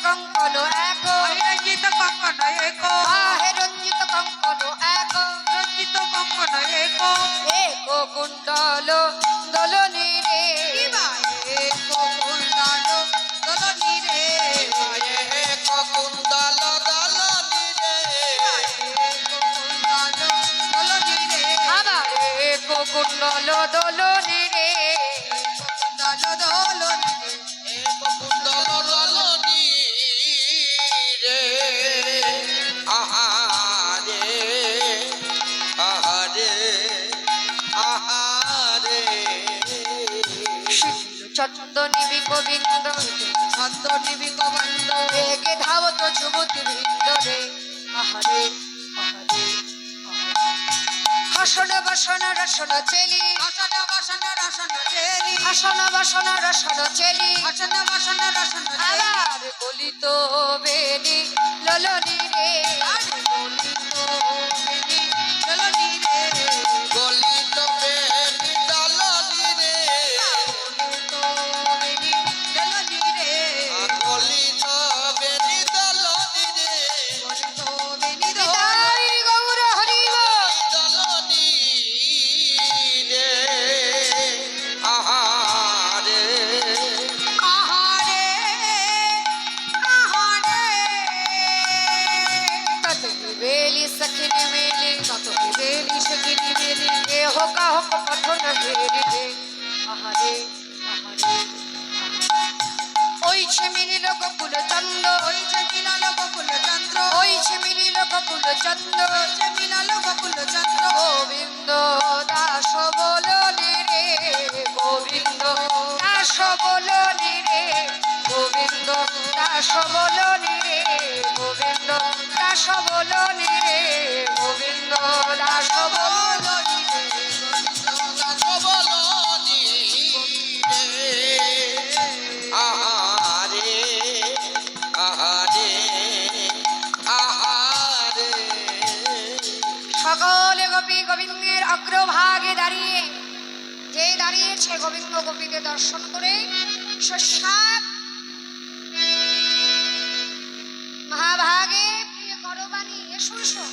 কঙ্কন এক, রঞ্জিত কঙ্কন এক, হে রঞ্জিত কঙ্কন এক, রঞ্জিত কঙ্কন এক, এক কুণ্ডল দোলনি রে, এক কুণ্ডল দোলনি রে, এক কুণ্ডল দলনি রে, এক কুণ্ডল দোলনি রে, আবার এক কুণ্ডল দোলনি রে, কুণ্ডল দোলনি রে, এক কুণ্ডল দলনি রে। আহারে আহারে আহারে চন্দনী গোবিন্দ ছন্দ নিবি গোবন্দ, বেগে ধাবত যুবতী বৃন্দ রে, আহারে আহারে হাসন বাসন রসন চেলি, আসন বাসন রসন চেলি, হাসন বাসন রসন চেলি, আসন বাসন রসন চেলি, আবার গলিত বেনি ললনি রে, আরে গলিত বেনি দোলনি রে, গলিত বেনি দলনি রে, গলিত বেনি দোলনি রে, গলিত বেনি দলনি রে, গলিত বেনি দোলনি বিদায় গৌর হরিব, দলনি রে। আহারে আহারে আহারে, তত বেলি সখিনী মেলি, কত বেলি সখিনী বেলি, এ হোকা হোক কথন হেরি রে, আহারে আহারে ওই ছে মিলিল গোকুল চন্দ্র, ওই যে মিলালো গোকুল চন্দ্র, ওই ছে মিলিল গোকুল চন্দ্র, ওই যে মিলালো গোকুল চন্দ্র, গোবিন্দ দাস বলনি রে, গোবিন্দ দাস বলনি রে, গোবিন্দ দাস বলনি রে, গোবিন্দ দাস বলনি রে, গোবিন্দ দাস বলনি রে, বলনি রে। আহারে আহারে আহারে সকলে গোপী গোবিন্দের অগ্রভাগে দাঁড়িয়ে, যে দাঁড়িয়েছে গোবিন্দ গোপীকে দর্শন করে সাত মহাভাগে প্রিয় করবাণী, এসো এসো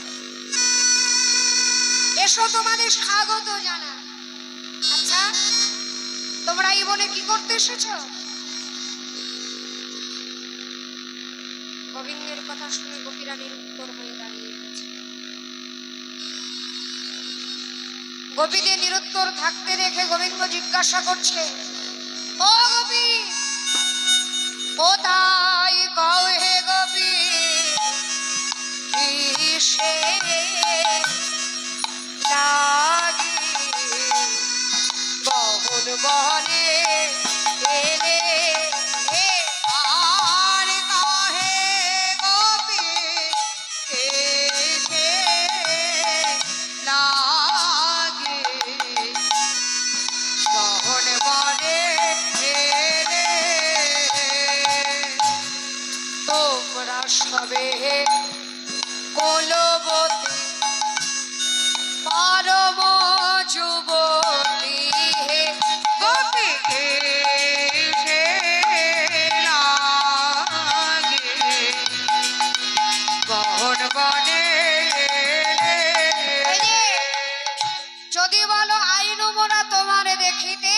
এসো, তোমাদের স্বাগত জানা। আচ্ছা, তোমরা এই বনে কি করতে এসেছো? গোবিন্দের কথা শুনে গোপীরা নিরুত্তর হয়ে দাঁড়িয়ে গেছে। গোপীদের নিরুত্তর থাকতে দেখে গোবিন্দ জিজ্ঞাসা করছে, ও গোপী, ও তাই কও হে গোপী, কিসে লাগি বহন বহনে এলে হে, আর কাহে গোপী কেশে লাগে বহন বনে এলে, তোমরা সবে কোলবতী পরম যুবতী হে, গোপী কেশে লাগে বহন বনে এই যে, যদি বলো আইনু মোরা তোমারে দেখিতে,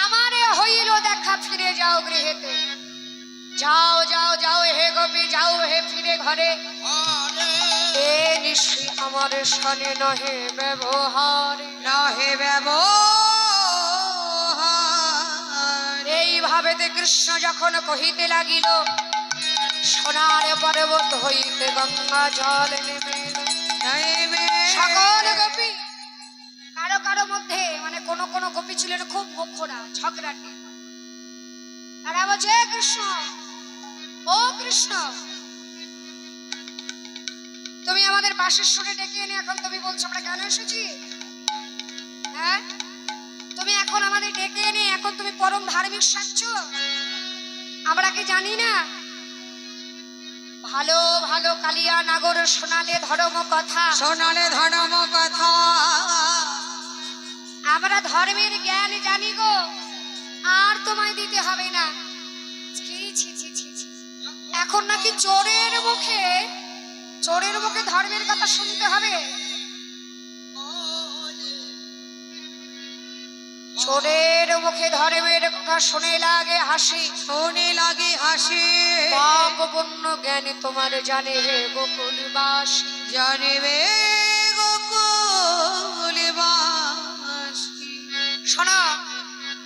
আমারে হইল দেখা, ফিরে যাও গৃহেতে। যাও যাও যাও হে গোপী, যাও হে ফিরে ঘরে, এ নিশি আমার সনে নহে ব্যবহার। নহে ব্যবহার, এইভাবে কৃষ্ণ যখন কহিতে লাগিল, সোনার পর্বত হইতে গঙ্গা জল নেমে এলো। সকল গোপী, কারো কারো মধ্যে মানে কোন কোন গোপী ছিলেন খুব মুখরা, ঝগড়াটে। তারা বলছে, "হে কৃষ্ণ, ও কৃষ্ণ, তুমি আমাদের বাসের সুরে ডেকে এনে এখন তুমি বলছো আমরা কেন এসেছি? হ্যাঁ, তুমি এখন আমাদের ডেকে এনে এখন তুমি পরম ধার্মিক সাজছ, আমরা কি জানি না? ভালো ভালো কালিয়া নাগর শোনালে ধর্ম কথা, শোনালে ধর্ম কথা, আমরা ধর্মের জ্ঞান জানি গো, আর তোমায় দিতে হবে না। ছি ছি ছি ছি ছি, এখন নাকি চোরের মুখে ধর্মের কথা শুনতে হবে। চোরের মুখে ধর্মের কথা শুনে লাগে হাসি, শোনে লাগে হাসি, পাপ পুণ্য জ্ঞানে তোমার জানে হে গোকুলবাস। জানিবে গোকুলবাসী। শোনো,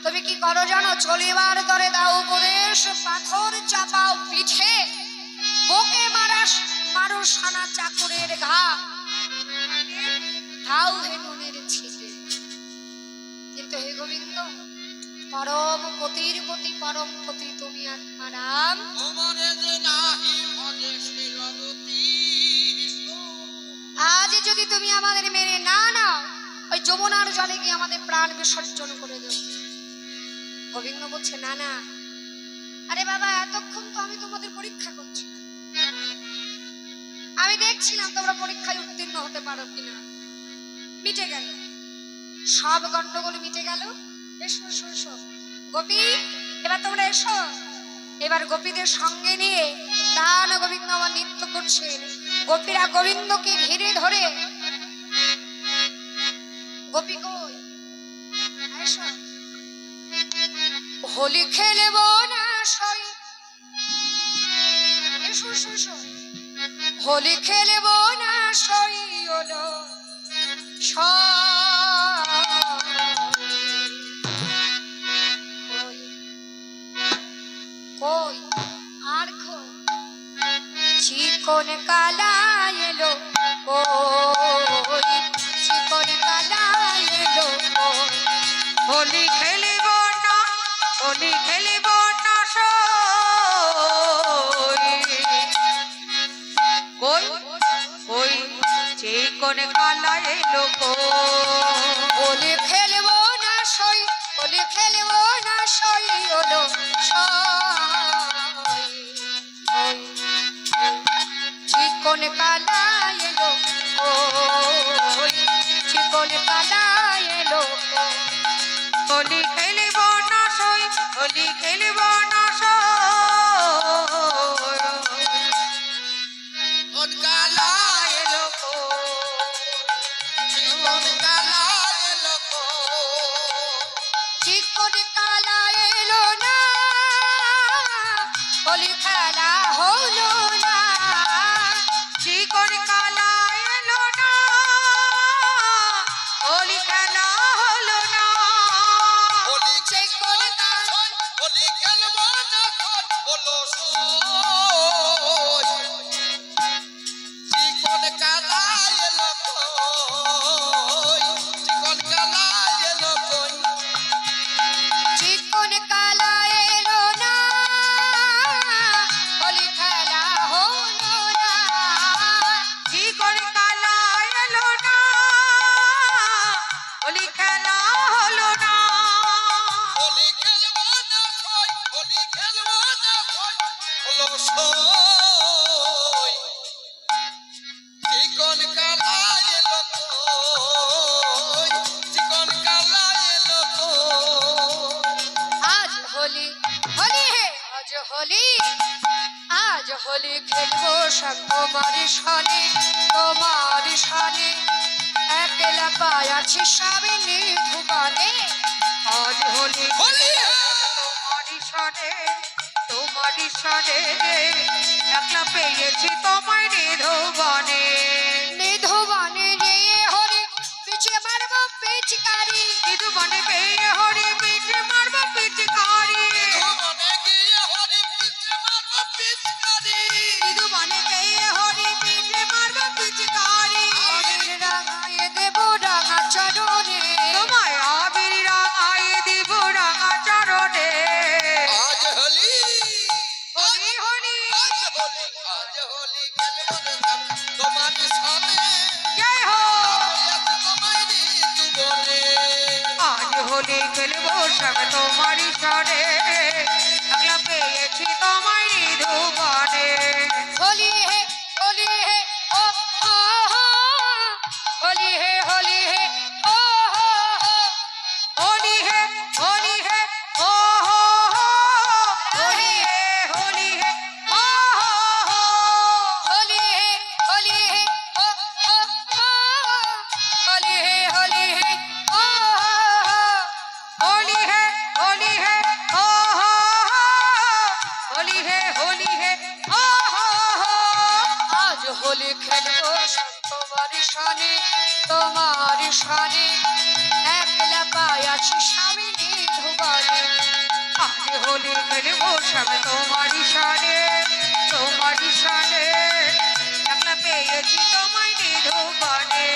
তুমি কি করো জানো? চলিবার তরে দাও উপদেশ, পাথর চাপাও পিঠে, বুকে মারো সানা চাকরের ঘা, ধাও হে নুনের ছিটে। কিন্তু হে গোবিন্দ, পরম পতির পতি পরম পতি তুমি আত্মারাম, তোমারে যে নাহি ভজে শিরগতি। আজ যদি তুমি আমাদের মেনে না নাও, ওই যমুনার জলে গিয়ে আমাদের প্রাণ বিসর্জন করে দেব। গোবিন্দ বলছে না না, আরে বাবা এতক্ষণ তো আমি তোমাদের পরীক্ষা করছিলাম, আমি দেখছিলাম তোমরা পরীক্ষায় উত্তীর্ণ হতে পারো কিনা। মিটে গেল, সব গন্ডগোল মিটে গেল। এসো এসো এসো গোপী, এবার তোমরা এসো। এবার গোপীদের সঙ্গে নিয়ে প্রাণ গোবিন্দ আমার নৃত্য করছেন। গোপীরা গোবিন্দকে ঘিরে ধরে, গোপী কই এসো, হোলি খেলব না সই, এসো এসো এসো, হোলি খেলব না সই হলো কই আর খো চিকন কালা এলো, কই চিকন কালা এলো, হোলি খেলিব না, হোলি খেলিব না সই। কই কই চিকন কালা এলো হোলি খেলব না সই, হোলি খেলব না সই হলো চিকন কালা এলো, ওই চিকন কালা এলো। হোলি খেলিব না সই, হোলি খেলিব না সই। ওর কালা এলো জীবন কালা এলো গো। চিকন কালা এলো না, হোলি খেলা হলো না, চিকন কালা এলো না, হোলি খেলা হলো না। হোলি চিকন কালা হোলি খেলবো না হলো চিকন কালা এলো কই, চিকন কালা এলো কই। চিকন কালা এলো না, হোলি খেলা হলো না, চিকন কালা এলো না, হোলি খেলা হলো না। হোলি খেলবো না কই, হোলি খেলবো না কই হলো চিকন কালা এলো কই, চিকন কালা এলো কই। আজ হোলি হোলি হে আজ হোলি, আজ হোলি খেলবো সব তোমারই সনে, তোমারই সনে, একলা পায়াছি সাবিনে ধুবানে। আজ হোলি হোলি তোমারই সনে, তোমারই সনে, একলা পেয়েছি তোমায় নিধুবনে। নিধুবনে রে হরি পিছে মারবো পিচকারি, নিধুবনে পেয়ে হরি পিঠে মারব পিচকারি। মনে গিয়ে হরি পিছে মারবো পিচকারি। নিধুবনে পেয়ে হরি পিঠে মারব পিচকারি। আবির রাঙায়ে দেবো রাঙা চরণে, তোমায় আবির রাঙায় দিব রাঙা চরণে। আজ হোলি হরি হরি আজ হোলি, আজ হোলি খেলবো না তোমার সাথে, জয় হো। তোমায় জীবনে। আজ হোলি খেলবো সব তোমারই সনে, একলা পেয়েছি তোমায় নিধুবনে। होली है ओ हो हो, होली है ओ हो हो, होली है ओ हो हो, होली है ओ हो হোলি হে হো হো হো আজ হোলি খেলবো তোমার শানে তোমার শানে একলা পায়াছি স্বামী ধুবানে আজ হোলি খেলবো সব তোমারই সারে একলা পেয়েছি তোমায় নিধুবনে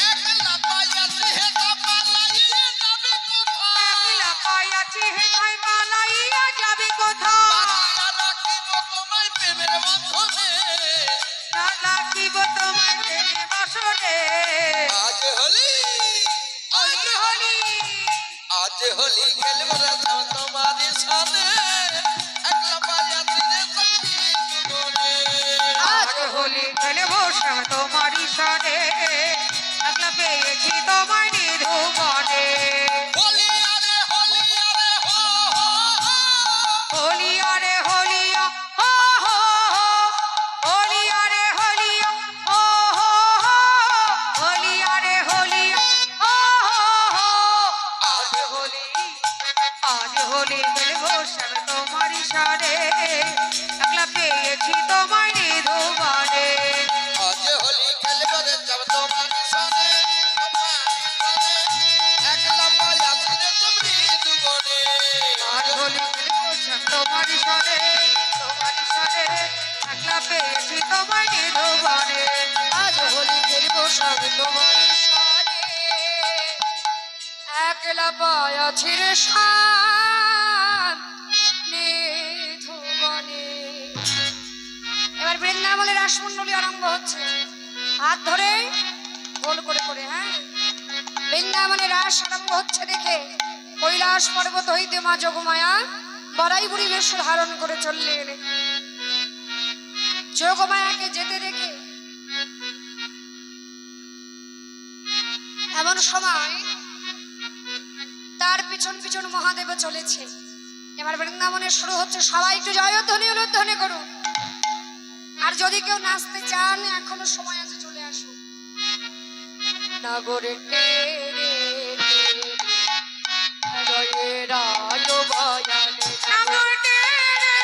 একলা পাইয়াছি হে পালাইয়ে যাবে কোথায় একলা পাইয়াছি হে তাই পালাইয়া যাবি কোথায় বাঁধিয়া রাখিব তোমায় প্রেমের বন্ধনে না রাখিব তোমায় প্রেমে বাসরে আজ হোলি হোলি হোলি আজ হোলি খেলবো রে তোমার সাথে একলা পাইয়াছি রে তুমি আজ হোলি খেলবো সব তোমারই সারে একলা পেয়েছি তোমায় নিধুবনে হোলি আরে হো হোলি আরে হোলিয়া হো হো হো হোলি আরে হোলিয়া হো হো হো হোলি আরে হোলিয়া হো হো হো আজ হোলি খেলবো সব তোমারই সারে একলা পেয়েছি তোমায় নিধুবনে আজ হোলি খেলবো রে তোমার সাথে একলা পাইয়াছি রে তুমি দুবনে আজ হোলি খেলবো সব তোমারই সারে একলা পেয়েছি তোমায় নিধুবনে আজ হোলি খেলবো সব তোমার শানে একলা পায়াছি রে স্বামী ধুবানে এবার বৃন্দাবনের রাসমণ্ডলী আরম্ভ হচ্ছে হাত ধরে গোল করে করে হ্যাঁ বৃন্দাবনের রাস আরম্ভ হচ্ছে দেখে কৈলাস পর্বত হইতে মা যোগমায়া বড়াই বুড়ি বেশ ধারণ করে চললেন যোগমায়াকে যেতে দেখে এমন সময় তার পিছন পিছন মহাদেব চলেছে এবার বৃন্দাবনে শুরু হচ্ছে সবাই একটু জয়ধ্বনি উলধ্বনি করুন আর যদি কেউ নাচতে চান এখনো সময় আছে চলে আসুন নাগরে টেরে রে রায় বয়ানে নাগর টেরে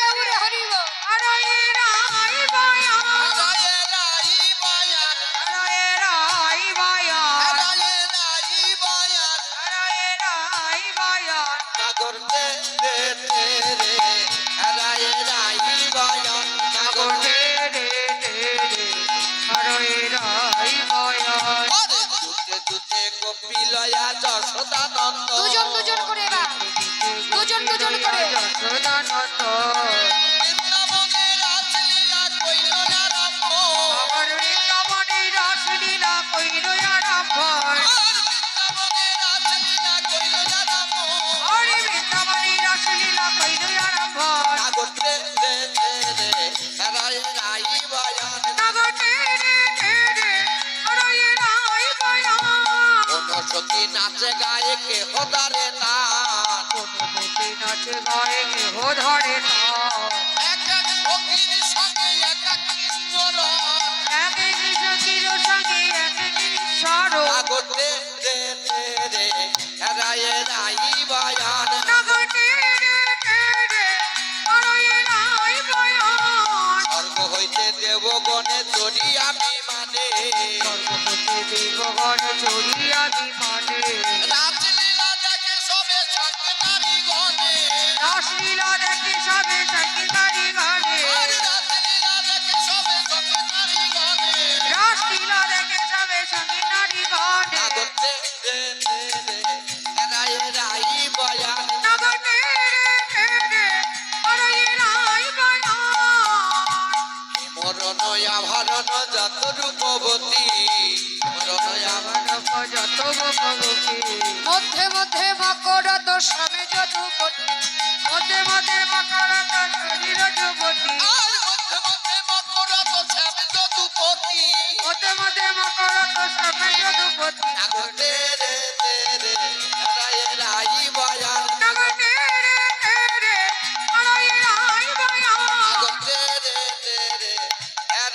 গৌরে হরিব আরে রাই বায়া রায়ে রাই বায়ান আরে রাই বায়া রায়ে রাই বায়ান আরে রাই বায়া নাগর রে রায়ে রাই বায়ান নাগর টেরে আরে রাই বায়া আরে দুতে দুতে কপিলয়া যশোদানন্দ দুজন দুজন করে এবার দুজন দুজন করে যশোদানন্দ বৃন্দাবনের রাসলীলা কইল আরম্ভ আমার বৃন্দাবনে রাসলীলা কইল আরম্ভ আর বৃন্দাবনের রাসলীলা কইল আরম্ভ আরে বৃন্দাবনে রাসলীলা কইল আরম্ভ নাগর রে রায়ে রাই বায়ান নাগর টেরে আরে রাই বায়া কোন সখী নাচে গায়ে কে হদারে তান কোনমতে নাচে গায়ে কেহ ধরে না এক এক সখীর সঙ্গে এক এক কৃষ্ণ রথ এক এক সখীর সঙ্গে এক এক সরো নাগর রে রায়ে রাই বায়ান নাগর টেরে আরে রাই বায়া স্বর্গ হইতে দেবগণে চড়িয়া বিমানে সর্বপতি দেবগণ চড়িয়া বিমানে রাসলীলা দেখে সবে সঙ্গে নারীগণে রাসলীলা দেখে সবে সঙ্গীতারি গানে আর রাসলীলা দেখে সবে সঙ্গে নারীগণে রাসলীলা দেখে সবে সঙ্গীতারি গানে নাগর রে রায়ে রাই বায়ান নাগর টেরে আরে রাই বায়া মরণ আভরণ যত রূপবতী মরণ আভরণ যত ভগবতী মধ্যে মধ্যে মকরত স্বামী যদুপতি মধ্যে মধ্যে মকরত শরীর যুবতী আর মধ্যে মধ্যে মকরত শ্যাম যদুপতি মধ্যে মধ্যে মকরত স্বামী যদুপতি নাগর রে রায়ে রাই বায়ান নাগর টেরে আরে রাই বায়া নাগর রে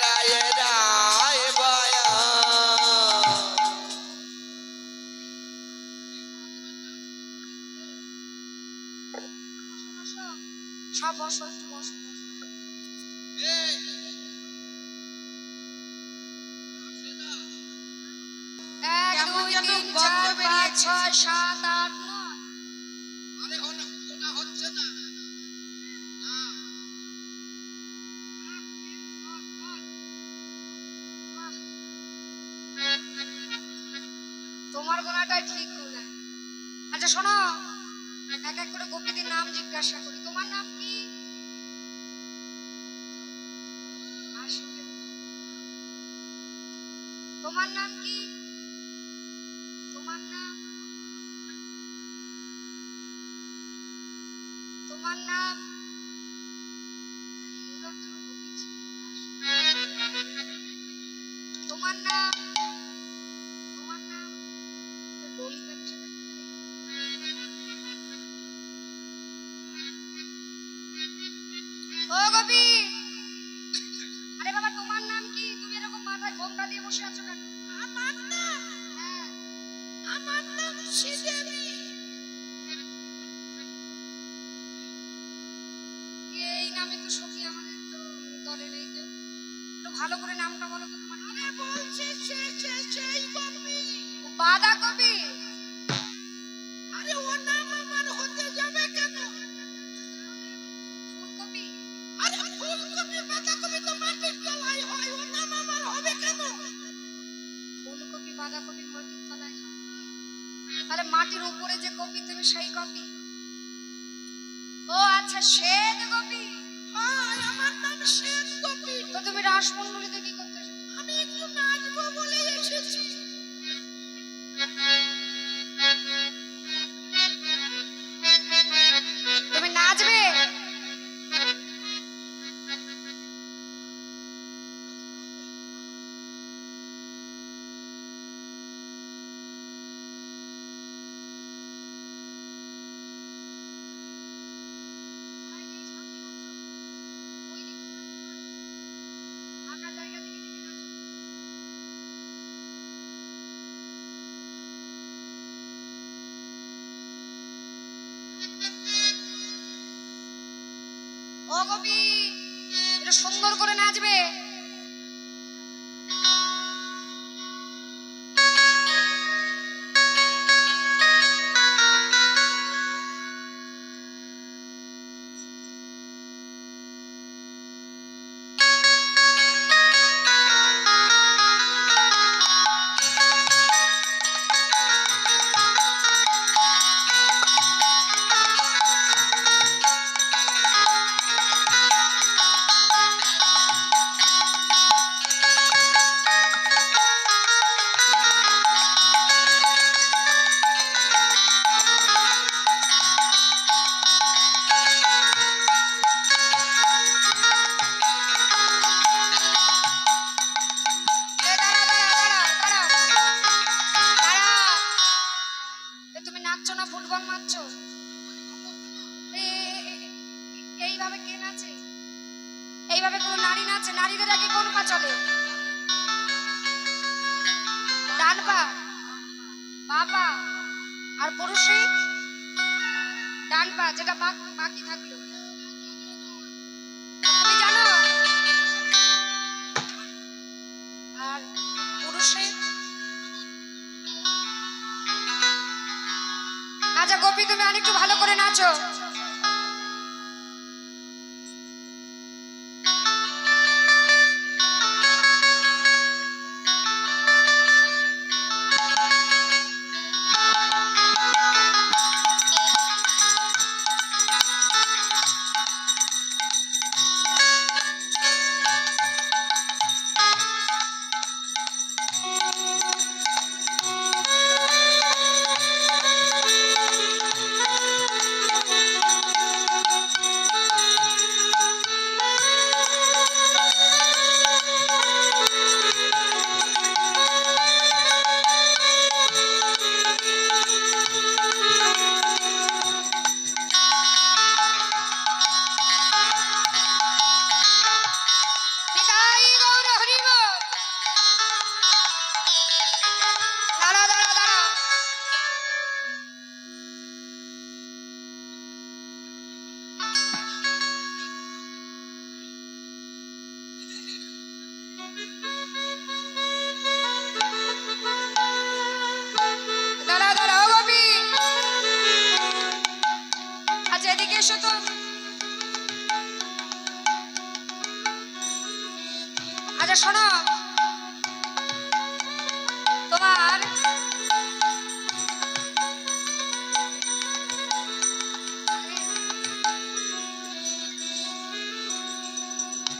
রায়ে রাই বায়ান সব বসো একটু বসো। এই আসে না। 1 কেমন 2 যেন 3 গন্ধ 4 5 বেরিয়েছে। 6 7 8 9। আরে ওনা হচ্ছে না। না। তোমার গোনাটাই ঠিক গোনা। আচ্ছা শোনো, এক এক করে গোপীদের নাম জিজ্ঞাসা করি। তোমার নাম কি? আসলে তোমার নাম কি? তোমার নাম? তোমার নাম? এগুলো তো গোপী ছিল। তোমার নাম? তোমার নাম? ললিতা হিসেবে ও গোপী, আরে বাবা তোমার নাম কি? তুমি এরকম মাথায় ঘোমটা দিয়ে বসে আছো কেন? আমার নাম? হ্যাঁ, আমার নাম শ্রীদেবী। এই নামে তো সখী আমাদের তো দলে নেই কেউ। একটু ভালো করে নামটা বলো তো তোমার। আরে বলছে সেই গোপী। বাঁধাকপি? আরে ও নাম আমার হতে যাবে কেন? ফুলকপি? আরে ফুলকপি বাঁধাকপি তো মাটির তলায় হয়, ও নাম আমার হবে কেন? ফুলকপি বাঁধাকপি মাটির তলায় হয়, তাহলে মাটির উপরে যে কপি তুমি সেই কপি? ও আচ্ছা, শ্বেত কপি। আমার নাম শ্বেত কপি। তো তুমি রাসমণ্ডলীতে কি করতে এসেছো? আমি একটু নাচবো বলে এসেছি। তুমি নাচবে? ফাঁকা জায়গা দেখে দেখে নাচো। ও গোপী, এটা সুন্দর করে নাচবে। এ দাঁড়া দাঁড়া দাঁড়া দাঁড়া দাঁড়া। এ তুমি নাচছো না ফুটবল মারছো? এইভাবে কে নাচে? এইভাবে কোনো নারী নাচে? নারীদের আগে কোন পা চলে? ডান পা, বাঁ পা। আর পুরুষই ডান পা, যেটা বাকি থাকলো। তুমি জানো? আর পুরুষে? আচ্ছা গোপী, তুমি আরেকটু ভালো করে নাচো। তাহলে শোনো, তোমার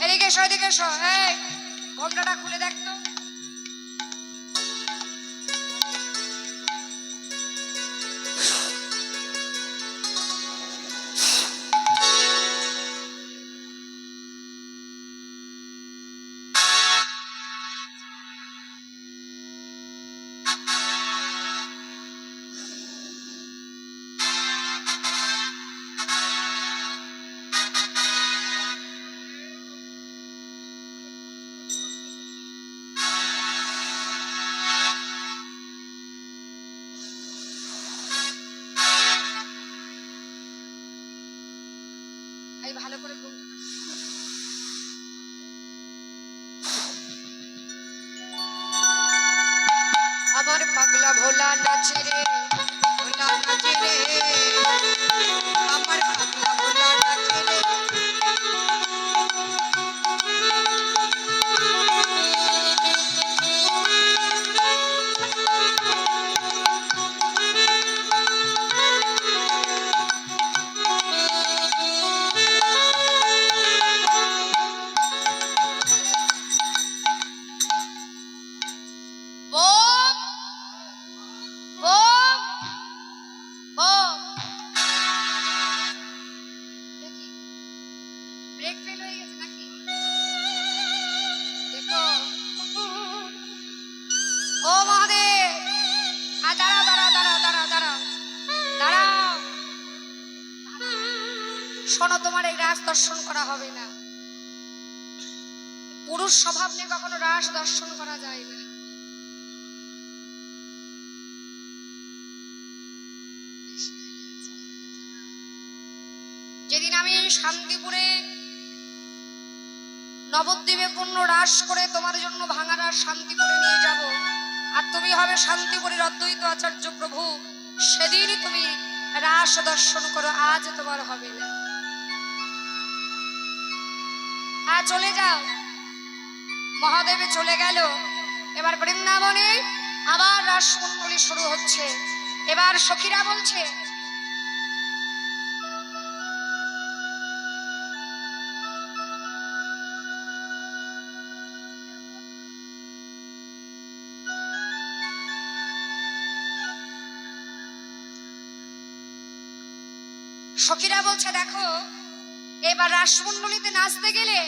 এদিকে এসো, এদিকে এসো। এই ঘোমটাটা খুলে দেখ তো। এই ভালো করে ঘোমটাটা। আমার পাগলা ভোলা নাচে রে, ভোলা নাচে রে, আমার পাগলা ভোলা নাচে রে। Bomb bomb bomb. দেখি ব্রেক ফেল হয়ে গেছে নাকি? দেখো। ও মহাদেব, দাঁড়াও দাঁড়াও দাঁড়াও দাঁড়াও দাঁড়াও দাঁড়াও। শোনো, তোমার এই রাস দর্শন করা হবে না। পুরুষ স্বভাব নিয়ে কখনো রাস দর্শন করা যায় না। যেদিন আমি শান্তিপুরে নবদ্বীপে পূর্ণ রাস করে তোমার জন্য ভাঙা রাস শান্তিপুরে নিয়ে যাব, আর তুমি হবে শান্তিপুরের অদ্বৈত আচার্য প্রভু, সেদিনই তুমি রাস দর্শন করো। আজ তোমার হবে না। চলে যাও। মহাদেবে চলে গেল। এবার বৃন্দাবনে আবার রাসমণ্ডলী শুরু হচ্ছে। এবার সখীরা বলছে, সখীরা বলছে দেখো, এবার রাসমণ্ডলীতে নাচতে গেলে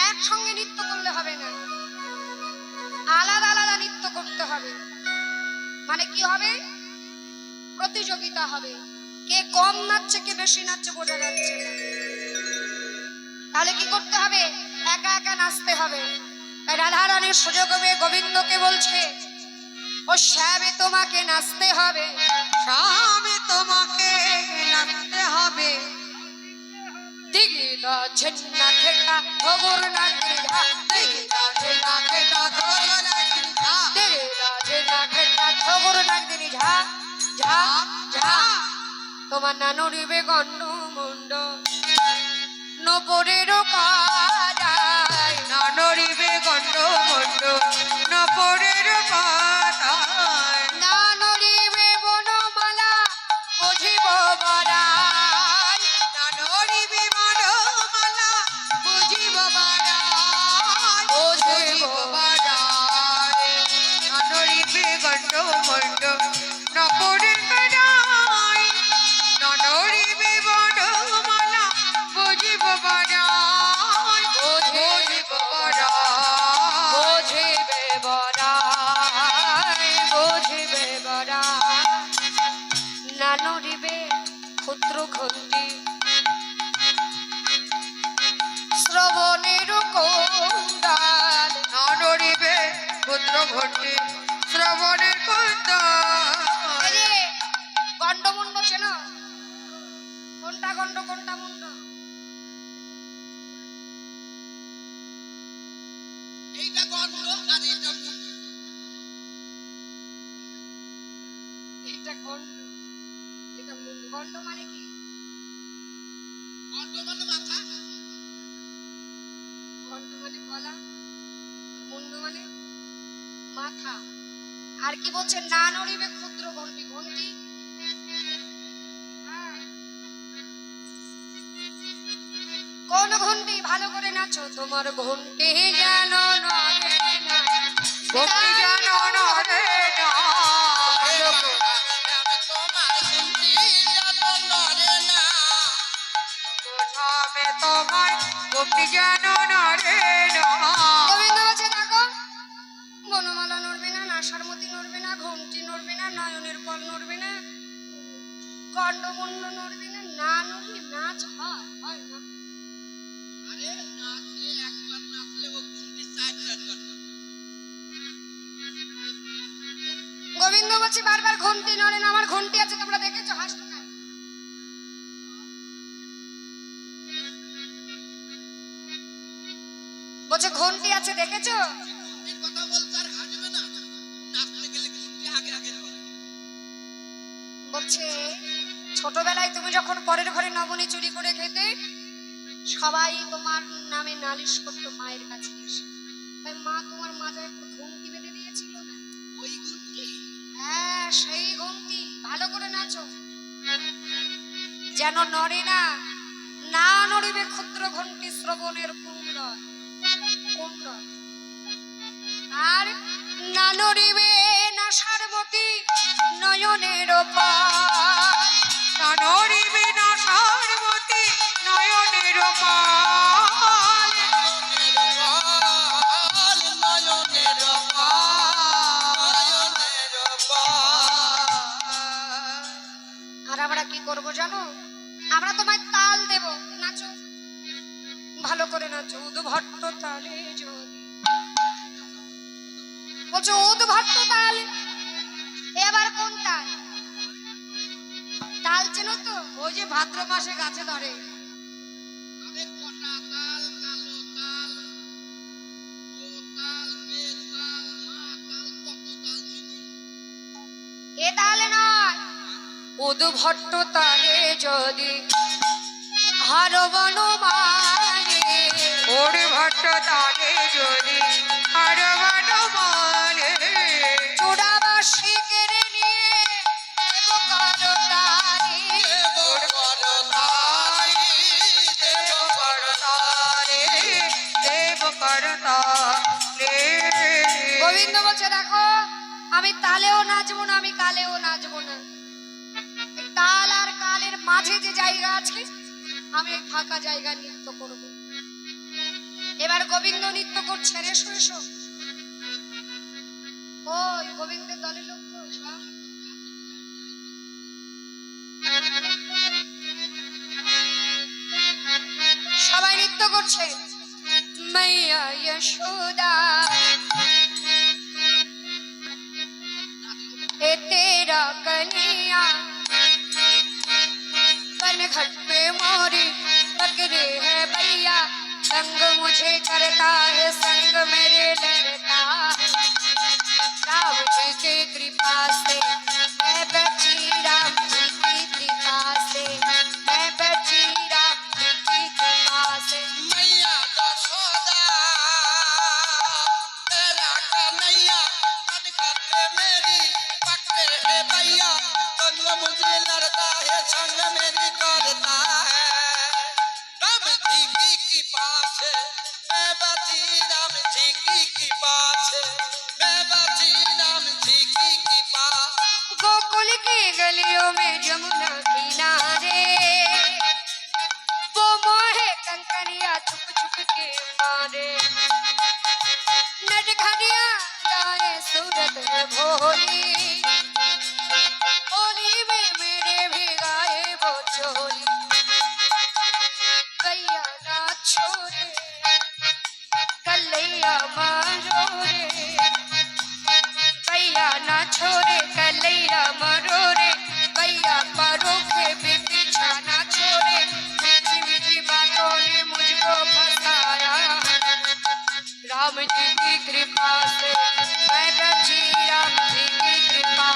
একসঙ্গে নৃত্য করলে হবে না, আলাদা আলাদা নৃত্য করতে হবে। মানে কি হবে? প্রতিযোগিতা হবে, কে কম নাচছে কে বেশি নাচছে বোঝা যাচ্ছে না। তাহলে কি করতে হবে? একা একা নাচতে হবে। তাই রাধারানীর সুযোগ হবে গোবিন্দকে বলছে, ও শ্যামে তোমাকে নাচতে হবে, স্বামী তোমাকে নাচতে হবে। দিগিদা ঝেন্না খেটা খবর না দিঘা, দিগিদা ঝেন্না খেটা খবর না দিঘা, দিগিদা ঝেন্না খেটা খবর না দিঘা। ঝা ঝা তোমার না নড়িবে গণ্ড মুন্ড, নপরের কাজায় না নড়িবে গণ্ড মণ্ড, নপরের পাতায়। না নড়িবে বনমালা বুঝিব বড়াই, না নড়িবে মনোমালা বুঝিব বাড়াই, বুঝিব বাড়াই। না নড়িবে গণ্ড মণ্ড, নপরের পাতায়। না নড়িবে মনোমালা বুঝিব বাড়াই, বুঝিব বাড়াই। বুঝিবে বড়াই, বুঝিবে বড়াই। না নড়িবে ক্ষুদ্র ঘন্টি শ্রবণের কৌন্ডাল, না নড়িবে পুত্র ঘটে শ্রবণের কুন্দল। এই যে গন্ডমুন্ড চেনো? কোনটা গন্ড কোনটা মুন্ড? এইটা গন্ড আর এইটা মুন্ড। এটা গন্ড, এটা মুন্ড। গন্ড মানে কি? গন্ড মানে মাথা, গন্ড মানে গলা, মুন্ডু মানে মাথা। আর কি বলছে, না নড়িবে ক্ষুদ্র ঘন্টি। ঘন্টি কোন ঘন্টি? ভালো করে নাচো। তোমার ঘন্টি যেন নড়ে না। ঘন্টি যেন নড়ে না। তোমার শুনছি যেন নড়ে না। বোঝাবে তোমার ঘন্টি যেন নড়ে না। গোবিন্দ বলছে, দেখো বনমালা নড়বে না, নাসারমতি নড়বে না, ঘন্টি নড়বে না, নয়নের কল নড়বে না, কণ্ঠমুণ্ড নড়বে না। না নড়লে নাচ হয় না। আরে নাচলে একবার নাচলে ও গুন্ডি 4 করবে। গোবিন্দ বলছে, বারবার ঘন্টি নড়ে না। আমার ঘন্টি আছে, তোমরা দেখেছো? হাসতো না। বলছে ঘন্টি আছে, দেখেছো? গুন্ডির কথা বলতে আর হাসবে না। নাচলে গেলে গুন্ডি আগে আগে বলে। বলছে ছোটবেলায় তুমি যখন পরের ঘরে নবনী চুরি করে খেতে, সবাই তোমার নামে নালিশ করতো মায়ের কাছে এসে। তাই মা তোমার মাথায় একটা ঘুমটি বেঁধে দিয়েছিল না? ওই গুন্ডি হ্যাঁ, সেই ঘুমটি। ভালো করে নাচো, যেন নড়ে না। না নড়িবে ক্ষুদ্র ঘন্টি শ্রবণের কুণ্ডল। কুণ্ডল। আর না নড়িবে না সারবতী নয়নের পাল। না নড়িবে না সারবতী নয়নের পাল। নয়নের পাল, নয়নের পাল, নয়নের পাল। আর আমরা কি করব জানো? আমরা তোমায় তাল দেব, নাচো, ভালো করে নাচো। উদ্ভট্ট তালে যদি বলছো, উদ্ভট্ট তাল। এবার কোন তাল? তাল চেনো তো? ওই যে ভাদ্র মাসে গাছে ধরে। আরে কটা তাল, কালো তাল, ও তাল, মে তাল, মা তাল, কত তাল চিনি। এ তাল নয়। উদ্ভট্ট তালে যদি হারবন মানে, ওরে ভট্ট তালে যদি হারবান মানে। চূড়াবাসী কেড়ে নিয়ে দেব করতালি। দেব করতালি, দেব করতারে, দেব করতারে। গোবিন্দ বলছে, দেখো আমি তালেও নাচবো না, আমি কালেও নাচবো না। এই তাল আর কালের মাঝে যে জায়গা আছে, আমি এই ফাঁকা জায়গা নৃত্য করব। এবার গোবিন্দ নৃত্য করছে। রে এসো। ওই গোবিন্দের দলের লোক কই সব? সবাই নৃত্য করছে। মাইয়া यशोदा ए तेरा कन्हैया कन घट पे मोरी पकड़े है भैया, संग मुझे करता है संग मेरे लड़ता है। राम जी की कृपा से मैं बची, राम जी की कृपा से मैं बची, राम जी की कृपा से। मैया यशोदा तेरा कन्हैया कनघट पे मेरी पकड़े है भैया, संग मुझे लड़ता है संग मेरी करता है। राम जी की कृपा से मैं बची, राम जी की कृपा से मैं बची, राम जी की कृपा। गोकुल की गलियों में जमुना किनारे वो मोहे कंकरिया छुप छुप के मारे। नटखटिया गाए सूरत है भोली, होली में मेरे भी गाए वो चोली। कैया ना छोड़े कलैया मारो रे, कैया ना छोड़े कलैया मारो रे। कैया पारो के भी पीछा ना छोड़े, मीठी मीठी बातों ने मुझको फंसाया। राम जी की कृपा से मैं बची, राम जी की कृपा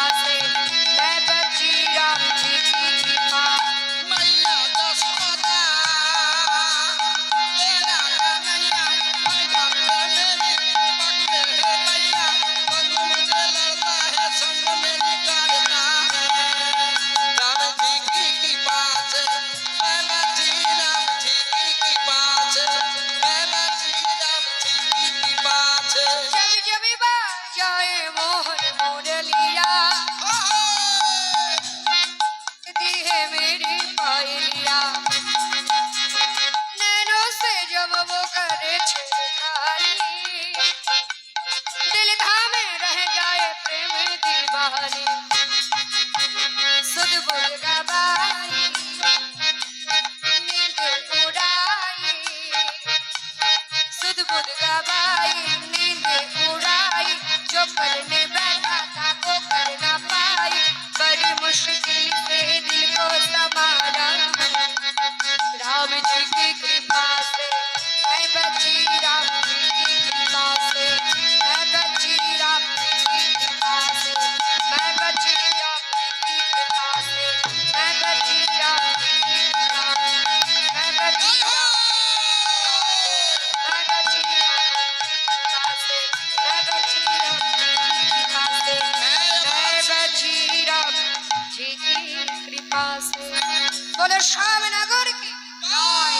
বলে শ্যামনগর কি জয়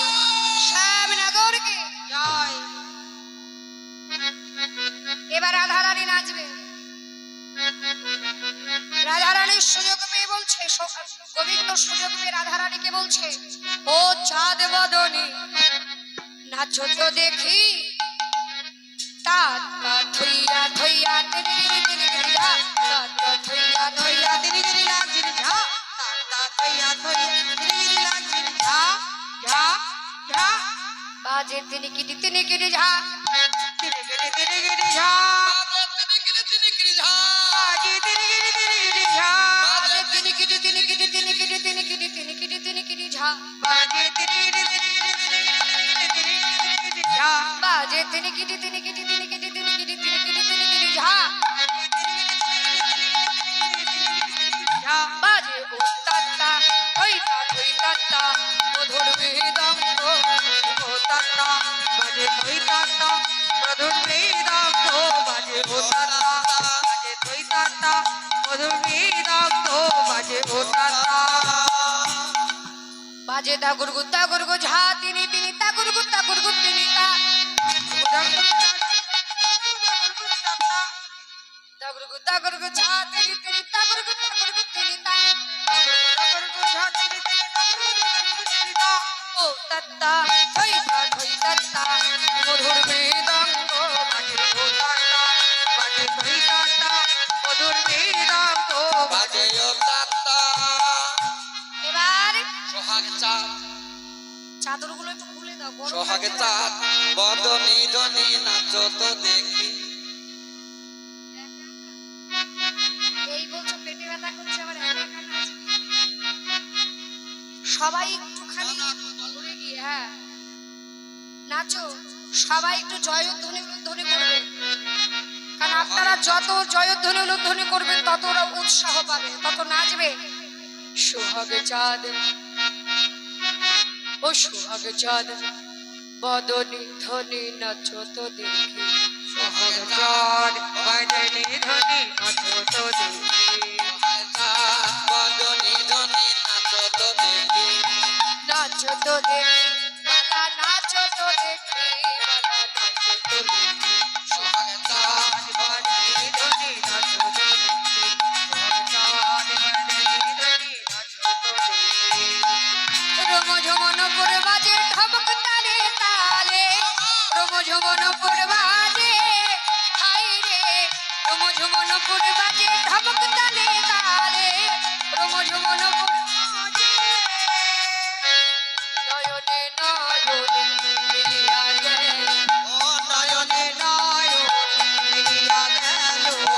শ্যামনগর কি। জয় এবার রাধারানী নাচবে। রাধারানীর সুযোগ পেয়ে বলছে, গোবিন্দ সুযোগ পেয়ে রাধারানীকে বলছে, ও চাঁদ বদনী নাচো তো দেখি। তা তা থইয়া থইয়া তিরি তিরি তিরি যা, তা তা থইয়া থইয়া তিরি তিরি লাগছির ঝা তা থইয়া থইয়া তিরি তিরি লাগছির ঝা ঝা ঝা বাজে তিনি কিটি ঝা। তিরি গিরি ঝা তিনি কি ঝা আজি তিরি গিরি ঝা বাজে তিনি কিটি ঝা। বাজে তিরি ঝা বাজে তিনি কিটি ঝা। ঝা বাজে উত্তাত্তা থইতা থইতাত্তা মধুর বেদঙ্গ। ও তাত্তা বাজে থই তাত্তা মধুর বেদান্ত বাজে ও তাত্তা বাজে থই তাত্তা মধুর বেদান্ত বাজে ও তাত্তা বাজে তা গুরগু ঝা তিনি তা গুরগু তিনি তা। তা গুরগু ঝা তিনি তা গুরগু তিনি তা। ও তত্তা থইতা থইতাত্তা মধুর বেদঙ্গ। বাজে ও তাত্তা এবার সোহাগ চাঁদ চাদরগুলো একটু খুলে দাও, গরম সোহাগ লাগছে না? চাঁদ বদনী ধনী নাচো তো দেখি। এই বলছো পেটে ব্যথা করছে, আবার একা একা নাচবে। সবাই একটুখানি ঘুরে গিয়ে হ্যাঁ নাচো, সবাই একটু জয়ধ্বনি উলুধ্বনি করবে, কারণ আপনারা যত জয়ধ্বনি উলুধ্বনি করবেন তত ওরা উৎসাহ পাবে, তত নাচবে। সোহাগ চাঁদ ও সোহাগ চাঁদ বদনী ধনী নাচো তো দেখি। সোহাগ চাঁদ বদনী ধনী নাচো তো দেখি। সোহাগ চাঁদ বদনী ধনী নাচো তো দেখি। নাচো তো দেখি বালা, নাচো তো দেখি বালা, নাচো তো দেখি। সোহাগ চাঁদ বদনী ধনী নাচো তো দেখি। সোহাগ চাঁদ বদনী ধনী নাচো তো দেখি। রোম ঝুমন পুর বাজে ঢমক তালে তালে, রোম ঝুমন পুর বাজে হাই রে, রোম ঝুমন পুর বাজে ঢমক তালে তালে, রোম ঝুমন পুর বাজে। নয়নে নয়নে মিলিয়া গেল, ও নয়নে নয়ন মিলিয়া গেল। ও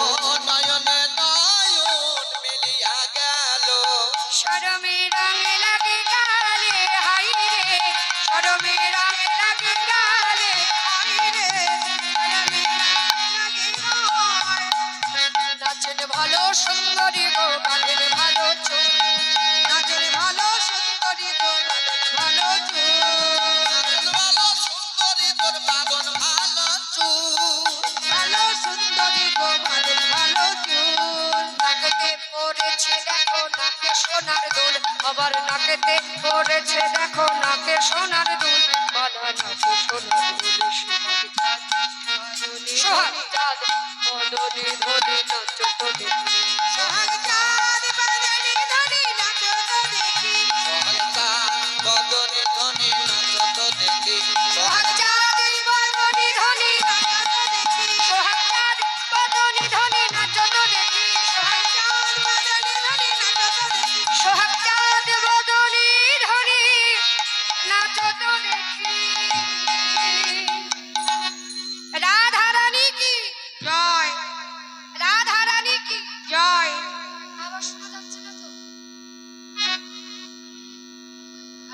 নয়নে নয়ন মিলিয়া গেল। শরমে রঙ লাগে গালে হাই রে, শরমে রঙ লাগে গালে হাই রে, শরমে রঙ লাগে গালে। নাচেন ভালো সুন্দরী গো বাঁধেন ভালো চোখ, নাচের ভালো সুন্দরী তো নাচের ভালো চুল। নাচন ভালো সুন্দরী তোর বাঁধন ভালো চুল। ভালো সুন্দরী গো ভালো ভালো চুল। নাকেতে পড়েছে দেখো নাকে সোনার দুল, আবার নাকেতে পড়েছে দেখো নাকে সোনার দুল। বালা নাচো সোনার দুল, সোহাগ চাঁদ বদনে ধনে নাচো তো দেখি। সোহাগ চাঁদ বদনী ধনী নাচো তো দেখি। সোহাগ চাঁদ বদনী ধনী নাচো তো দেখি। সোহাগ চাঁদ বদনে ধনে নাচো তো দেখি। সোহাগ চাঁদ বদনে ধনে নাচো তো দেখি। সোহাগ চাঁদ বদনী ধনী নাচো তো দেখি। সোহাগ চাঁদ বদনে ধনে নাচো তো দেখি। রাধারানী কি জয় রাধারানী কি। জয় আবার শোনা যাচ্ছে না তো।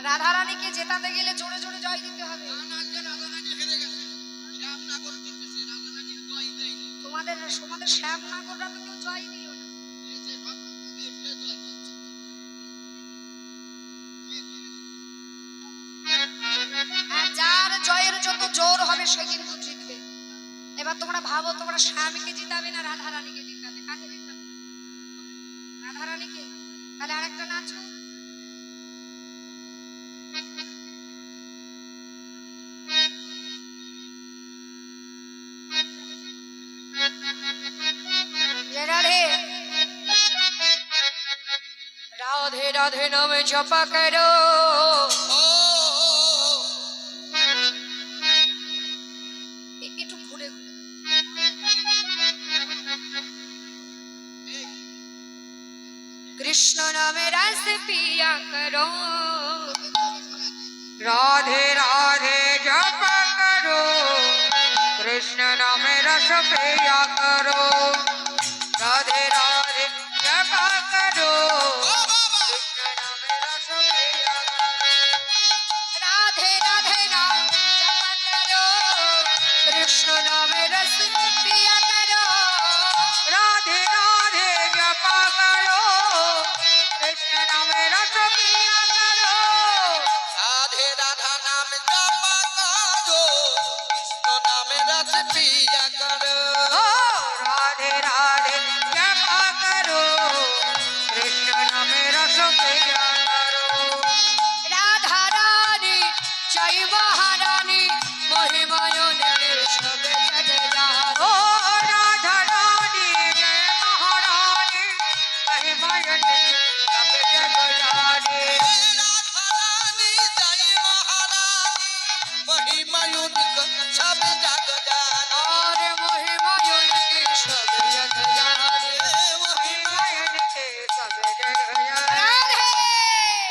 রাধারানীকে জেতাতে গেলে জোরে জোরে জয় দিতে হবে। তোমাদের তোমাদের শ্যামনগররা তো কেউ জয় দিল না। আর যার জয়ের যত জোর হবে সে কিন্তু জিতবে। এবার তোমরা ভাবো, তোমরা স্বামীকে জিতাবে না রাধারানীকে জিতাবে? কাকে জিতাবে? রাধারানীকে। তাহলে আরেকটা নাচো। রাধে নামে জপা করো। একটু ঘুরে ঘুরে কৃষ্ণ নামে রস পিয়া করো। राधे राधे जप करो, कृष्ण नाम रस पिया करो। राधे राधे जप करो, कृष्ण नाम रस पिया करो। राधे राधे नाम जपा करो, कृष्ण नामे रस पिया करो। राधे राधे जप करो, कृष्ण नाम रस पिया करो। राधे राधा नाम जपा करो, कृष्ण नाम रस पिया करो। ओ राधे राधे जप करो, कृष्ण नाम रस पिया करो। राधा रानी जय महारानी महिमायने सब जग जानो। ओ राधा रानी जय महारानी, महिमायने सब जग जाने। राधा रानी जय महारानी, महिमा उनका सब जग जानो। और महिमायने सब जग जाने। महिमायने सब जग जाने। राधे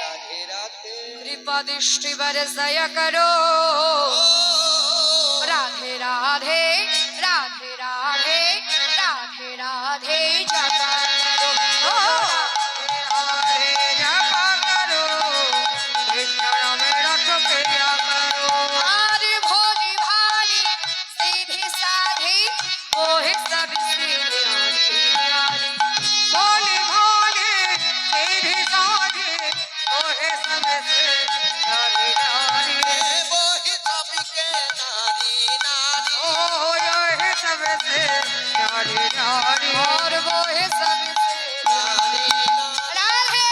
राधे राधे कृपा दृष्टि बरसया करो। राधे राधे राधे राधे राधे राधे जपा करो। ओ राधे जप करो, कृष्ण नाम रस पिया करो। आरे भोली भाली सीधी साधी ओहे सब सीधी आरी। भोले भोले सीधी साधी, ओहे सब से नारी नारी। वो ही सबके नारी नारी। ओ ये सब से नारी नारी। और वो है सब से नारी नारी। राधे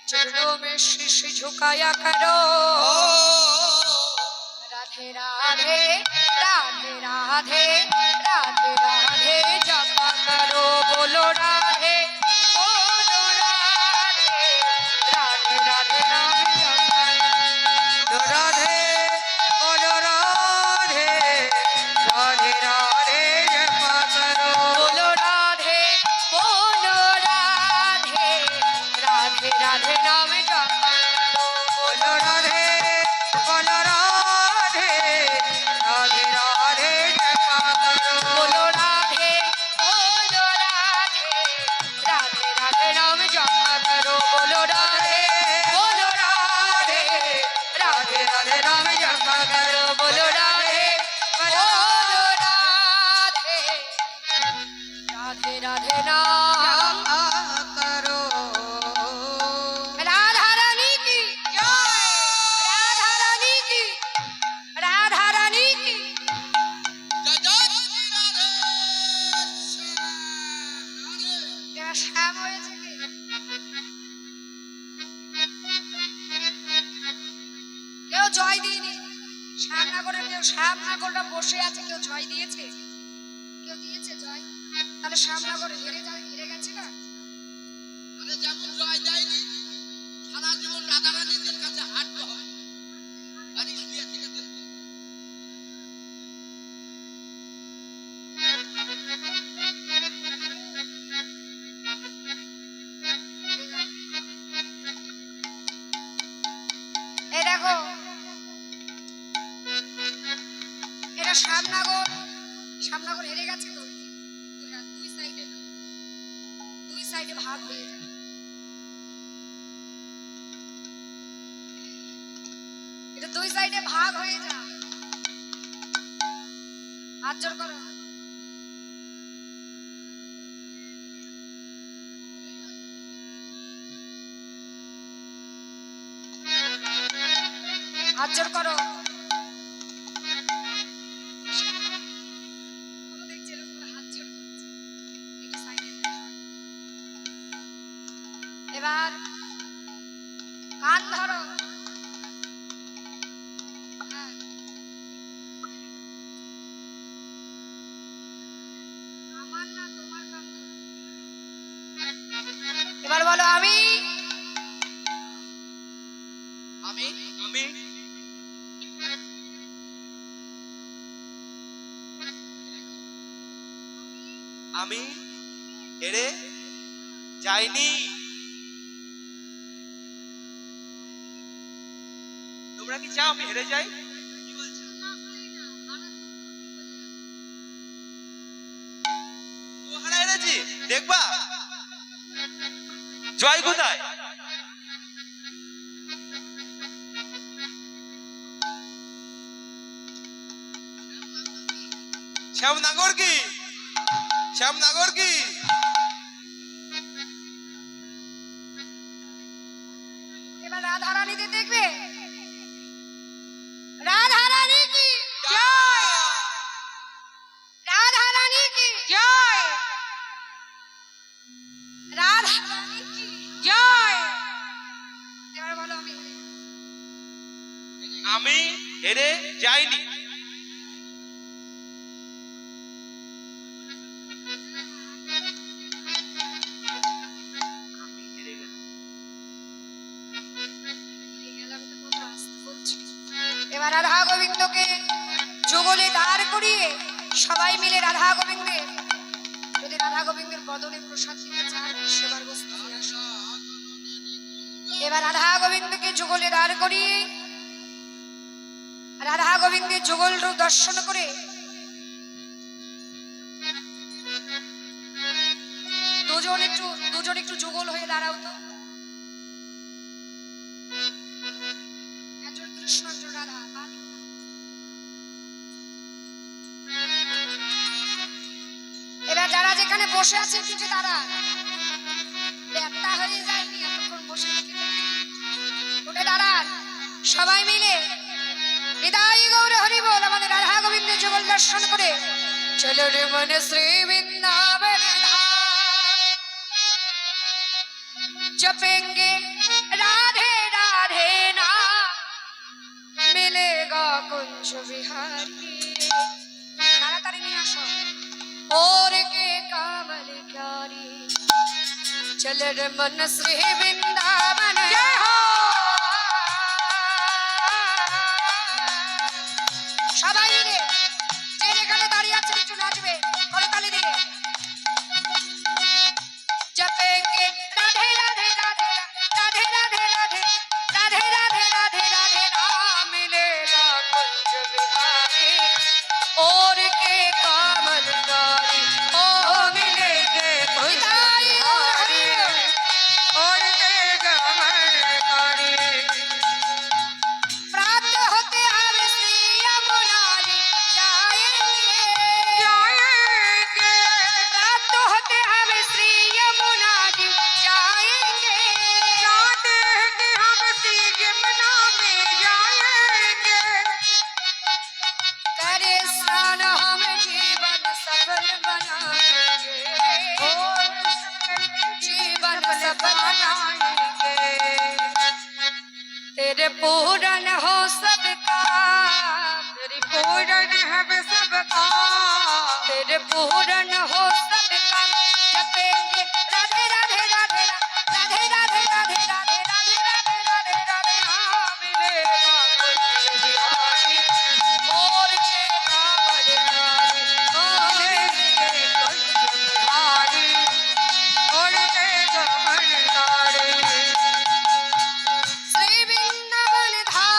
चरणों में शीश झुकाया करो। राधे राधे राधे राधे राधे राधे जपा करो। बोलो राधे बोलो राधे राधे राधे नाम जपा तो राधे बोलो राधे, राधे राधे जप करो। बोलो राधे बोलो राधे राधे राधे नाम जपा करो। बोलो राधे बोलो राधे, राधे राधे जप करो। बोलो राधे बोलो राधे राधे राधे नाम जपा करो। बोलो राधे बोलो राधे राधे राधे नाम जपा करो। बोलो राधे बोलो राधे राधे राधे नाम। करो। राधा रानी की जय। राधा रानी की राधा रानी की जय जय श्री राधे श्याम राधे। এবার শ্যাম হয়েছে কি? কেউ জয় দিইনি। শ্যামনগরে কেউ শ্যামনগরটা বসে আছে, কেউ জয় দিয়েছে? কেউ দিয়েছে জয়? তাহলে শ্যামনগর হেরে গেছে না? আরে যেমন জয় দেয়নি, সারা জীবন রাধারানীদের কাছে হাঁটতে হয়। আরে বিয়ে থেকে দেখতে। এই দেখো এটা শ্যামনগর। শ্যামনগর হেরে গেছে তো। হ্যাঁ, দুই সাইডে ভাগ হয়ে যায়। এটা দুই সাইডে ভাগ হয়ে যায়। হাত জোর করো। হাত জোর করো। দেখছি এরকম করে হাত জোর করছে। একটু সাইডে দাও। এবার কান ধরো। হ্যাঁ। আমার না তোমার কান ধরো। এবার বলো আমি আমি আমি আমি হেরে যাইনি। তোমরা কি চাও আমি হেরে যাই? ও হারা হেরেছি, দেখবা জয় কোথায়? শ্যামনগর কি? শ্যামনগর কি? এবার রাধারানীদের দেখবে রাধারানী কি জয় রাধারানী কি জয় রাধারানী কি জয়। এবার বলো আমি আমি হেরে যাইনি। আমি হেরে গেলাম। এবার রাধা গোবিন্দকে যুগলে দাঁড় করিয়ে সবাই মিলে রাধা গোবিন্দের যদি রাধা গোবিন্দের বদলে প্রসাদ দিতে চান সেবার বস্তু নিয়ে আসো। এবার রাধা গোবিন্দকে যুগলে দাঁড় করিয়ে রাধা গোবিন্দের যুগল রূপ দর্শন করে দুজন একটু যুগল হয়ে দাঁড়াও তো। একজন কৃষ্ণ একজন রাধা এবার যারা যেখানে বসে আছে কিছু তারা ব্যাপারটা হয়ে যায়নি এতক্ষণ বসে থেকে উঠে দাঁড়ান সবাই মিলে হৃদয় গৌর হরি বল আমাদের রাধা গোবিন্দের যুগল দর্শন করে চলো রে মনে শ্রী বৃন্দাবন जपेंगे राधे राधे ना मिलेगा कुंज बिहारी ताड़ाताड़ी নিয়ে আসো और के कामल क्यारी चल रे मन श्री वृंदावन जय हो সবাই মিলে যে যেখানে দাঁড়িয়ে আছেন একটু নাচবে করতালি দিয়ে जपेंगे राधे राधे राधे राधे राधे राधे राधे राधे राधे राधे नाम मिलेगा कुंज बिहारी और के कामल कारी ओ मिलेंगे कुंज बिहारी और के कामल कारी प्राप्त होते हम श्री यमुना जी जाएंगे जाएंगे प्राप्त होते हम श्री यमुना जी जाएंगे जाते हैं कि हम श्री यमुना में जाएंगे करे स्नान हम जीवन सफल बनाएंगे जीवन सफल बनाएंगे तेरे पूरन हो सब काम तेरी पूरन हम सब काम तेरे पूरन हो सब काम जपेंगे राधे राधे राधे राधे राधे राधे राधे राधे राधे राधे राधे नाम मिलेगा कुंज बिहारी और के कामल कारी ओ मिलेंगे कुंज बिहारी और के कामल कारी श्री वृंदावन धाम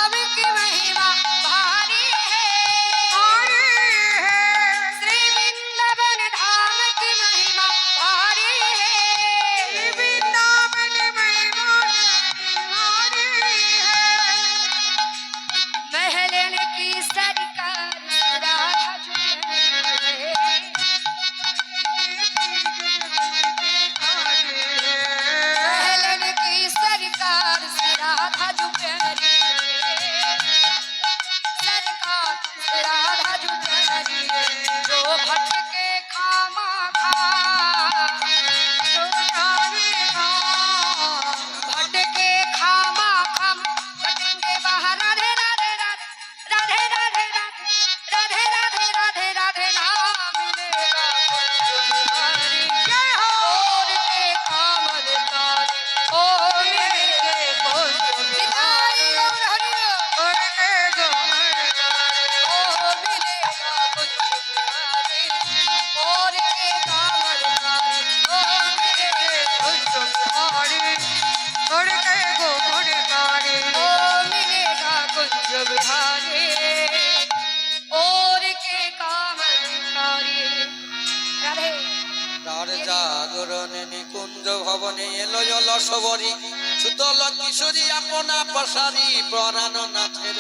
সবরী সুতল কিশোরী আপনা পশারি পরাণ নাথের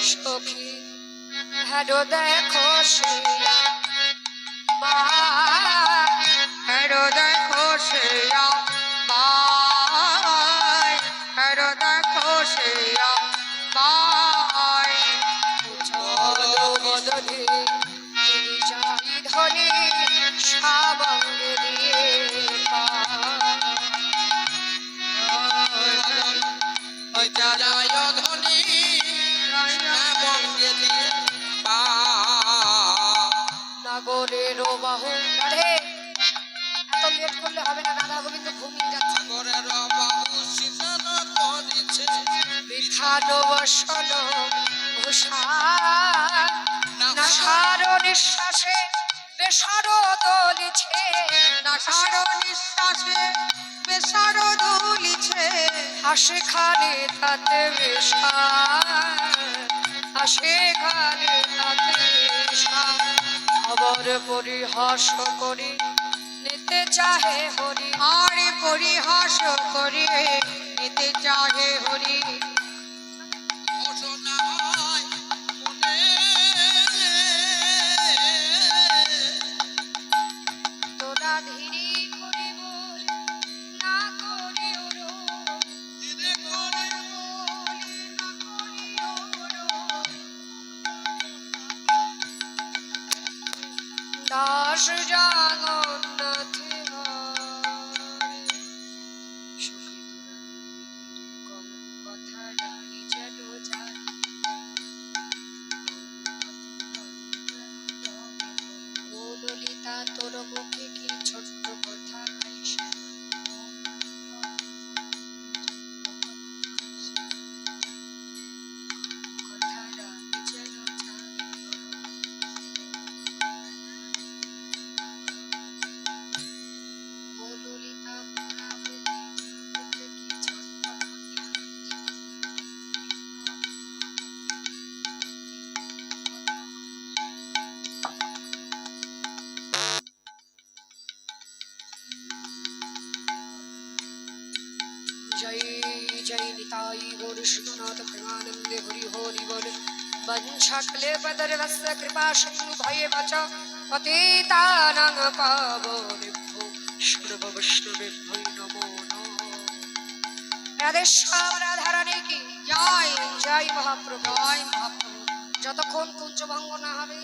সখী হ্যারো দেখো শিয়া মা হেরো দেখো শ্রেয়া বাই, হেরো দেখো শ্রেয়া বাই। উজ্জ্বল বদনে যাই ধনে সাবঙ্গে দিয়ে জয় ধনী বঙ্গে দিয়ে পা নাগরের বাহু রাধে এত লেট করলে হবে না, রাধা গোবিন্দ ঘুমিয়ে যাচ্ছে। সাগরের বাহু সিজন করিছে বিধান বসন ভূষাণ নাসার নিঃশ্বাসে বেসার দলিছে নাসার নিঃশ্বাসে বেসার দুলিছে, হাসে খানে তাতে হাসে খানে তাতে খবর পরিহাস করি নিতে চাহে হরি আর পরিহাস করে নিতে চাহে হরি। ঘোষণা হয় মনে তোরা ধীরে করে বল না করে ধীরে করে দাস জগন্নাথ সুখী তোরা কম কথা রানী যেন জানি ও ললিতা তোর মুখে কি ছোট্ট কথা আইসা কথা রানী যেন জানি ও ললিতা মুখে কি ছোট্ট কথা जय जय निताई गौर श्रीनाथ प्रेमानंदे हरि हरि बोल वंशक्ले पदरवस्य कृपा सिंधु भय बच पतितानां पावनेभ्यो सर्व वैष्णवेभ्यो नमो नमः। রাধে শ্যাম রাধারানী কি জয় জয় মহাপ্রভু। জয় মহাপ্রভু। যতক্ষণ কুঞ্জ ভঙ্গ না হবে